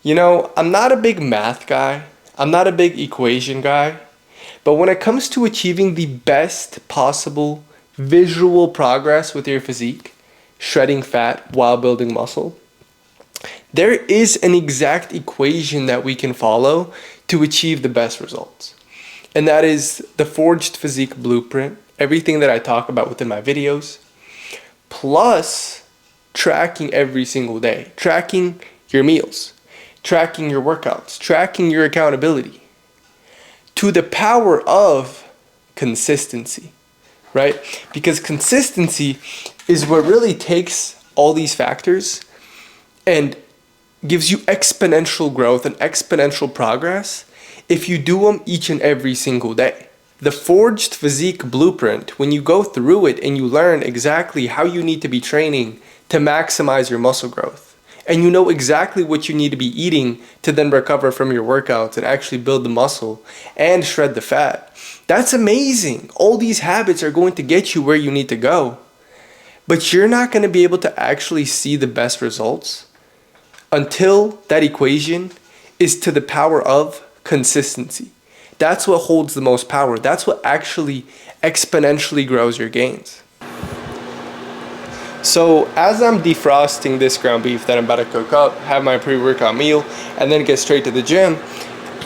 You know, I'm not a big math guy, I'm not a big equation guy, but when it comes to achieving the best possible visual progress with your physique, shredding fat while building muscle, there is an exact equation that we can follow to achieve the best results. And that is the Forged Physique Blueprint, everything that I talk about within my videos, plus tracking every single day, tracking your meals, tracking your workouts, tracking your accountability, to the power of consistency, right? Because consistency is what really takes all these factors and gives you exponential growth and exponential progress if you do them each and every single day. The Forged Physique Blueprint, when you go through it and you learn exactly how you need to be training to maximize your muscle growth, and you know exactly what you need to be eating to then recover from your workouts and actually build the muscle and shred the fat, that's amazing. All these habits are going to get you where you need to go, but you're not going to be able to actually see the best results until that equation is to the power of consistency. That's what holds the most power. That's what actually exponentially grows your gains. So as I'm defrosting this ground beef that I'm about to cook up, have my pre-workout meal, and then get straight to the gym,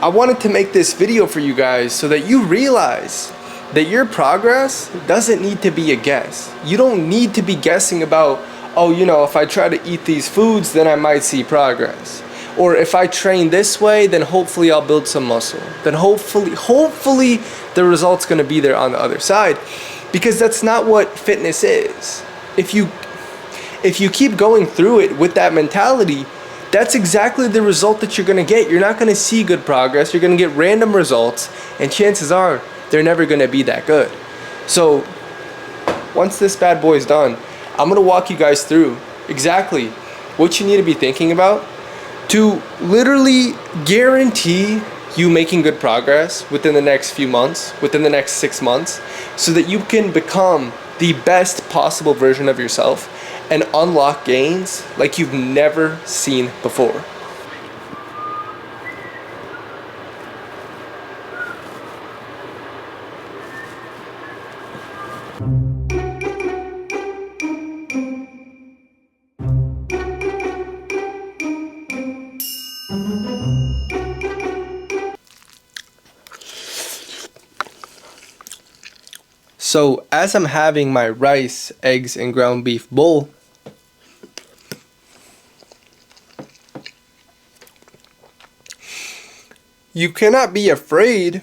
I wanted to make this video for you guys so that you realize that your progress doesn't need to be a guess. You don't need to be guessing about, oh, you know, if I try to eat these foods, then I might see progress. Or if I train this way, then hopefully I'll build some muscle. Then hopefully the result's gonna be there on the other side. Because that's not what fitness is. If you keep going through it with that mentality, that's exactly the result that you're gonna get. You're not gonna see good progress, you're gonna get random results, and chances are they're never gonna be that good. So once this bad boy is done, I'm gonna walk you guys through exactly what you need to be thinking about to literally guarantee you making good progress within the next few months, within the next 6 months, so that you can become the best possible version of yourself and unlock gains like you've never seen before. So as I'm having my rice, eggs, and ground beef bowl, you cannot be afraid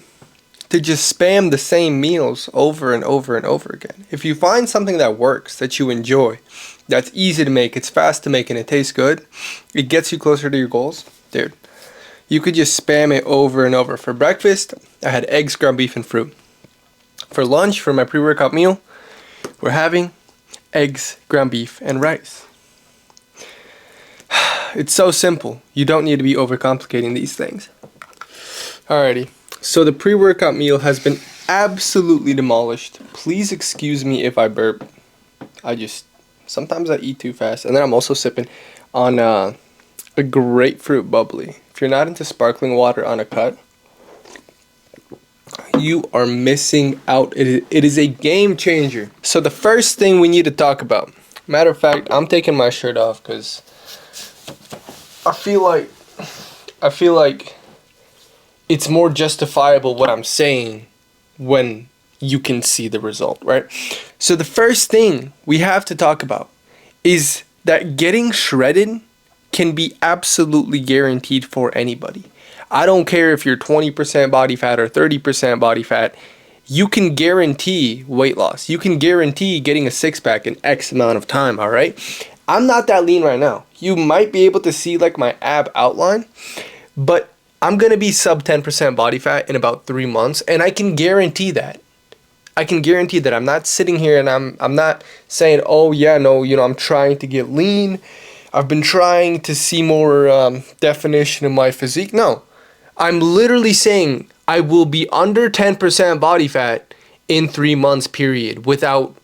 to just spam the same meals over and over and over again. If you find something that works, that you enjoy, that's easy to make, it's fast to make, and it tastes good, it gets you closer to your goals, dude, you could just spam it over and over. For breakfast, I had eggs, ground beef, and fruit. For lunch, for my pre-workout meal, we're having eggs, ground beef, and rice. It's so simple. You don't need to be overcomplicating these things. Alrighty, so the pre-workout meal has been absolutely demolished. Please excuse me if I burp. Sometimes I eat too fast. And then I'm also sipping on a grapefruit bubbly. If you're not into sparkling water on a cut, you are missing out. It is a game changer. So the first thing we need to talk about, matter of fact, I'm taking my shirt off because I feel like it's more justifiable what I'm saying when you can see the result, right? So the first thing we have to talk about is that getting shredded can be absolutely guaranteed for anybody. I don't care if you're 20% body fat or 30% body fat, you can guarantee weight loss. You can guarantee getting a six-pack in X amount of time, all right? I'm not that lean right now. You might be able to see like my ab outline, but I'm going to be sub 10% body fat in about 3 months, and I can guarantee that. I can guarantee that. I'm not sitting here and I'm not saying, oh yeah, no, you know, I'm trying to get lean. I've been trying to see more definition in my physique. No. I'm literally saying I will be under 10% body fat in 3 months period without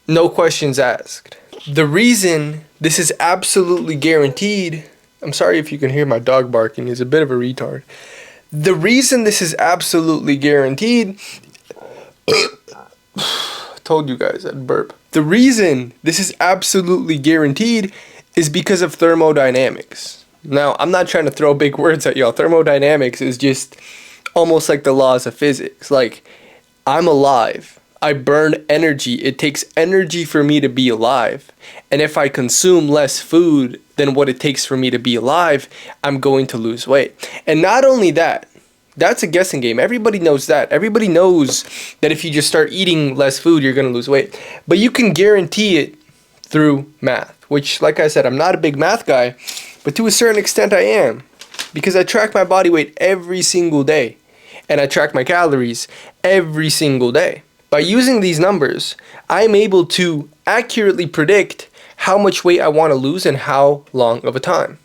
no questions asked. The reason this is absolutely guaranteed I'm sorry if you can hear my dog barking. He's a bit of a retard. The reason this is absolutely guaranteed, told you guys I'd burp. The reason this is absolutely guaranteed is because of thermodynamics. Now, I'm not trying to throw big words at y'all. Thermodynamics is just almost like the laws of physics. Like, I'm alive. I burn energy. It takes energy for me to be alive. And if I consume less food than what it takes for me to be alive, I'm going to lose weight. And not only that, that's a guessing game. Everybody knows that. Everybody knows that if you just start eating less food, you're going to lose weight. But you can guarantee it through math, which, like I said, I'm not a big math guy, but to a certain extent I am, because I track my body weight every single day, and I track my calories every single day. By using these numbers, I'm able to accurately predict how much weight I want to lose and how long of a time.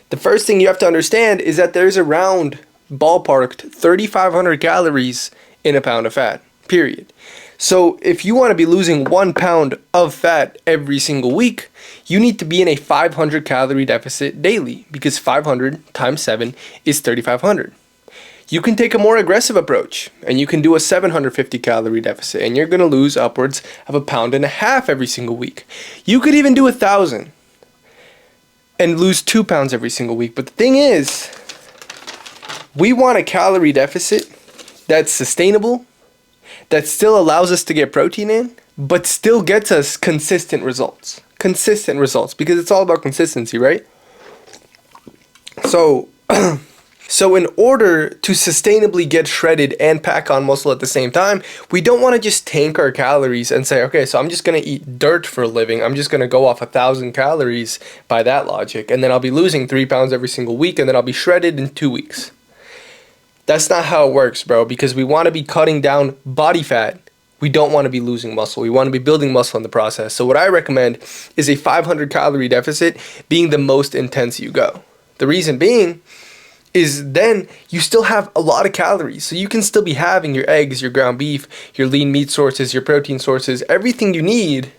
The first thing you have to understand is that there's around ballparked 3,500 calories in a pound of fat, period. So if you want to be losing 1 pound of fat every single week, you need to be in a 500 calorie deficit daily, because 500 times 7 is 3,500. You can take a more aggressive approach and you can do a 750 calorie deficit, and you're going to lose upwards of 1.5 pounds every single week. You could even do 1,000 and lose 2 pounds every single week. But the thing is, we want a calorie deficit that's sustainable, that still allows us to get protein in, but still gets us consistent results. Consistent results, because it's all about consistency, right? So in order to sustainably get shredded and pack on muscle at the same time, we don't want to just tank our calories and say, okay, so I'm just going to eat dirt for a living. I'm just going to go off 1,000 calories by that logic, and then I'll be losing 3 pounds every single week, and then I'll be shredded in 2 weeks. That's not how it works, bro, because we want to be cutting down body fat. We don't want to be losing muscle. We want to be building muscle in the process. So what I recommend is a 500 calorie deficit being the most intense you go. The reason being is then you still have a lot of calories. So you can still be having your eggs, your ground beef, your lean meat sources, your protein sources, everything you need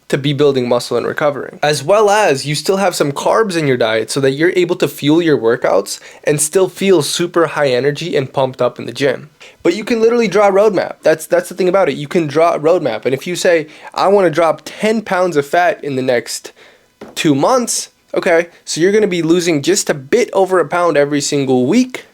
to be building muscle and recovering. As well as you still have some carbs in your diet so that you're able to fuel your workouts and still feel super high energy and pumped up in the gym. But you can literally draw a roadmap. That's the thing about it. You can draw a roadmap. And if you say, I want to drop 10 pounds of fat in the next 2 months, okay, so you're going to be losing just a bit over 1 pound every single week.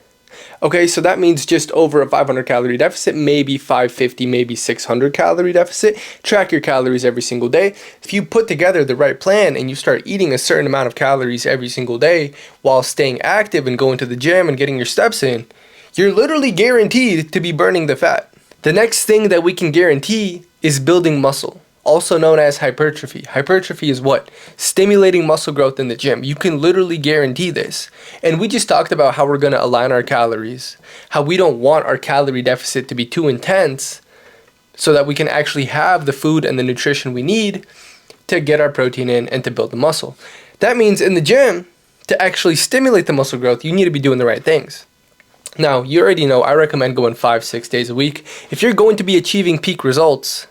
Okay, so that means just over a 500 calorie deficit, maybe 550, maybe 600 calorie deficit. Track your calories every single day. If you put together the right plan and you start eating a certain amount of calories every single day while staying active and going to the gym and getting your steps in, you're literally guaranteed to be burning the fat. The next thing that we can guarantee is building muscle, also known as hypertrophy. Hypertrophy is what? Stimulating muscle growth in the gym. You can literally guarantee this. And we just talked about how we're going to align our calories, how we don't want our calorie deficit to be too intense so that we can actually have the food and the nutrition we need to get our protein in and to build the muscle. That means in the gym, to actually stimulate the muscle growth, you need to be doing the right things. Now, you already know I recommend going 5-6 days a week. If you're going to be achieving peak results,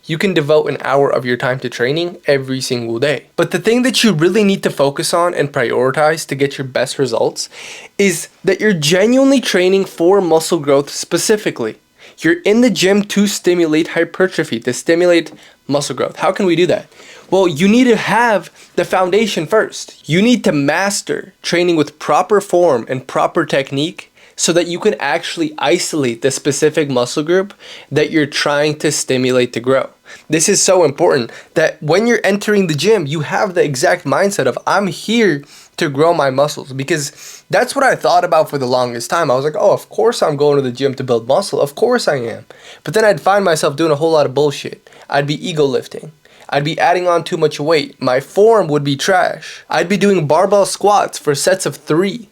you can devote an hour of your time to training every single day. But the thing that you really need to focus on and prioritize to get your best results is that you're genuinely training for muscle growth specifically. You're in the gym to stimulate hypertrophy, to stimulate muscle growth. How can we do that? Well, you need to have the foundation first. You need to master training with proper form and proper technique so that you can actually isolate the specific muscle group that you're trying to stimulate to grow. This is so important that when you're entering the gym, you have the exact mindset of, I'm here to grow my muscles, because that's what I thought about for the longest time. I was like, oh, of course I'm going to the gym to build muscle. Of course I am. But then I'd find myself doing a whole lot of bullshit. I'd be ego lifting. I'd be adding on too much weight. My form would be trash. I'd be doing barbell squats for sets of 3.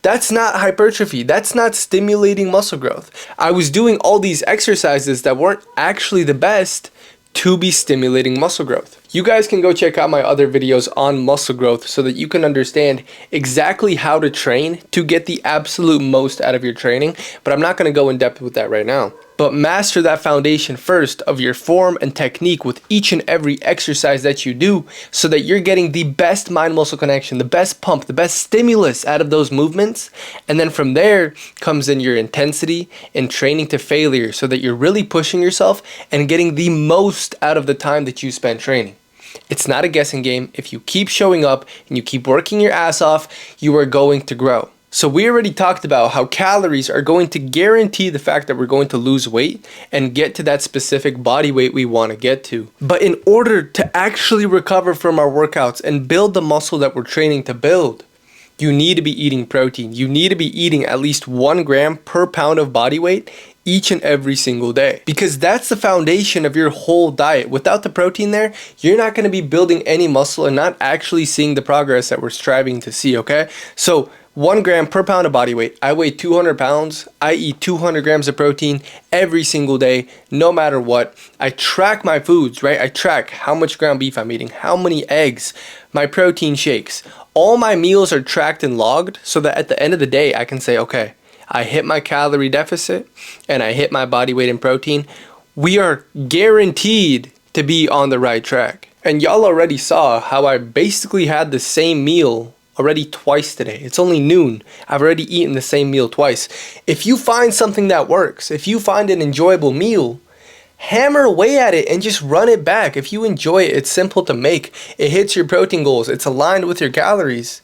That's not hypertrophy. That's not stimulating muscle growth. I was doing all these exercises that weren't actually the best to be stimulating muscle growth. You guys can go check out my other videos on muscle growth so that you can understand exactly how to train to get the absolute most out of your training, but I'm not going to go in depth with that right now. But master that foundation first of your form and technique with each and every exercise that you do so that you're getting the best mind-muscle connection, the best pump, the best stimulus out of those movements. And then from there comes in your intensity and training to failure so that you're really pushing yourself and getting the most out of the time that you spend training. It's not a guessing game. If you keep showing up and you keep working your ass off, you are going to grow. So we already talked about how calories are going to guarantee the fact that we're going to lose weight and get to that specific body weight we want to get to. But in order to actually recover from our workouts and build the muscle that we're training to build, you need to be eating protein. You need to be eating at least 1 gram per pound of body weight each and every single day, because that's the foundation of your whole diet. Without the protein there, you're not going to be building any muscle and not actually seeing the progress that we're striving to see, okay? So 1 gram per pound of body weight. I weigh 200 pounds. I eat 200 grams of protein every single day, no matter what. I track my foods, right? I track how much ground beef I'm eating, how many eggs, my protein shakes. All my meals are tracked and logged so that at the end of the day, I can say, okay, I hit my calorie deficit and I hit my body weight in protein. We are guaranteed to be on the right track. And y'all already saw how I basically had the same meal already twice today. It's only noon. I've already eaten the same meal twice. If you find something that works, if you find an enjoyable meal, hammer away at it and just run it back. If you enjoy it, it's simple to make. It hits your protein goals. It's aligned with your calories.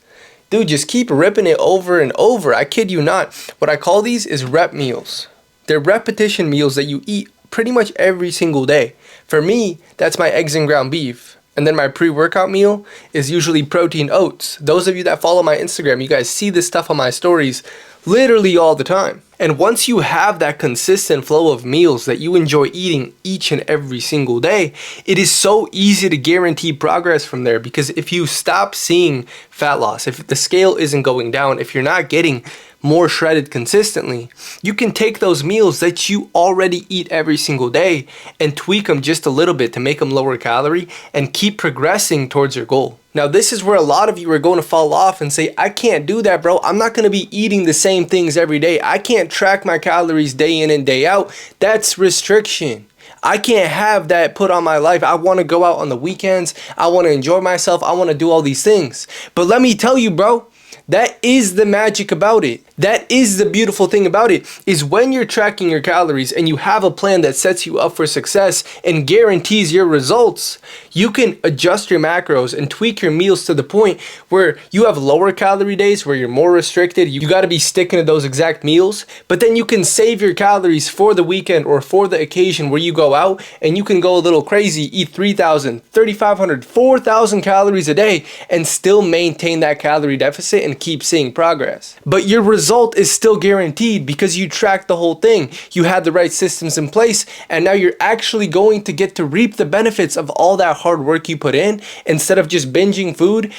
Dude, just keep ripping it over and over. I kid you not. What I call these is rep meals. They're repetition meals that you eat pretty much every single day. For me, that's my eggs and ground beef. And then my pre-workout meal is usually protein oats. Those of you that follow my Instagram, you guys see this stuff on my stories literally all the time. And once you have that consistent flow of meals that you enjoy eating each and every single day, it is so easy to guarantee progress from there. Because if you stop seeing fat loss, if the scale isn't going down, if you're not getting more shredded consistently, you can take those meals that you already eat every single day and tweak them just a little bit to make them lower calorie and keep progressing towards your goal. Now, this is where a lot of you are going to fall off and say, I can't do that, bro. I'm not going to be eating the same things every day. I can't track my calories day in and day out. That's restriction. I can't have that put on my life. I want to go out on the weekends. I want to enjoy myself. I want to do all these things. But let me tell you, bro, that is the magic about it. That is the beautiful thing about it, is when you're tracking your calories and you have a plan that sets you up for success and guarantees your results, you can adjust your macros and tweak your meals to the point where you have lower calorie days where you're more restricted. You got to be sticking to those exact meals, but then you can save your calories for the weekend or for the occasion where you go out and you can go a little crazy, eat 3,000, 3,500, 4,000 calories a day and still maintain that calorie deficit and keep seeing progress. But your result is still guaranteed because you tracked the whole thing. You had the right systems in place, and now you're actually going to get to reap the benefits of all that hard work you put in instead of just binging food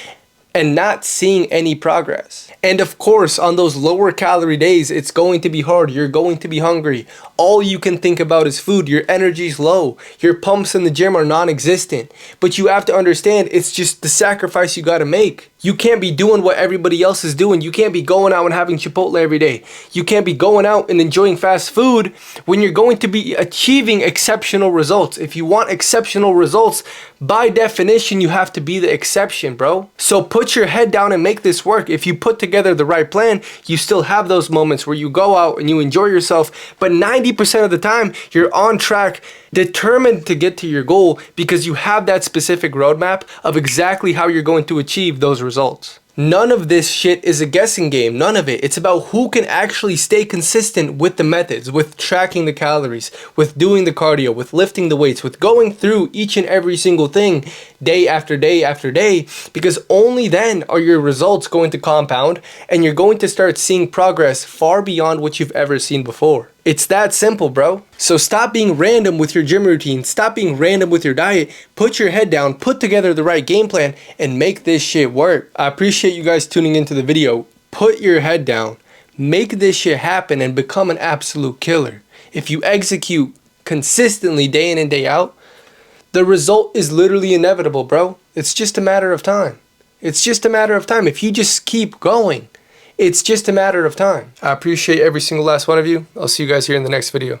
and not seeing any progress. And of course, on those lower calorie days, it's going to be hard. You're going to be hungry. All you can think about is food. Your energy's low. Your pumps in the gym are non-existent. But you have to understand, it's just the sacrifice you got to make. You can't be doing what everybody else is doing. You can't be going out and having Chipotle every day. You can't be going out and enjoying fast food when you're going to be achieving exceptional results. If you want exceptional results, by definition, you have to be the exception, bro. So put your head down and make this work. If you put together the right plan, you still have those moments where you go out and you enjoy yourself, but 90% of the time, you're on track, determined to get to your goal because you have that specific roadmap of exactly how you're going to achieve those results. None of this shit is a guessing game. None of it. It's about who can actually stay consistent with the methods, with tracking the calories, with doing the cardio, with lifting the weights, with going through each and every single thing day after day after day, because only then are your results going to compound and you're going to start seeing progress far beyond what you've ever seen before. It's that simple, bro. So stop being random with your gym routine. Stop being random with your diet. Put your head down, put together the right game plan, and make this shit work. I appreciate you guys tuning into the video. Put your head down. Make this shit happen and become an absolute killer. If you execute consistently day in and day out, the result is literally inevitable, bro. It's just a matter of time. It's just a matter of time. If you just keep going, it's just a matter of time. I appreciate every single last one of you. I'll see you guys here in the next video.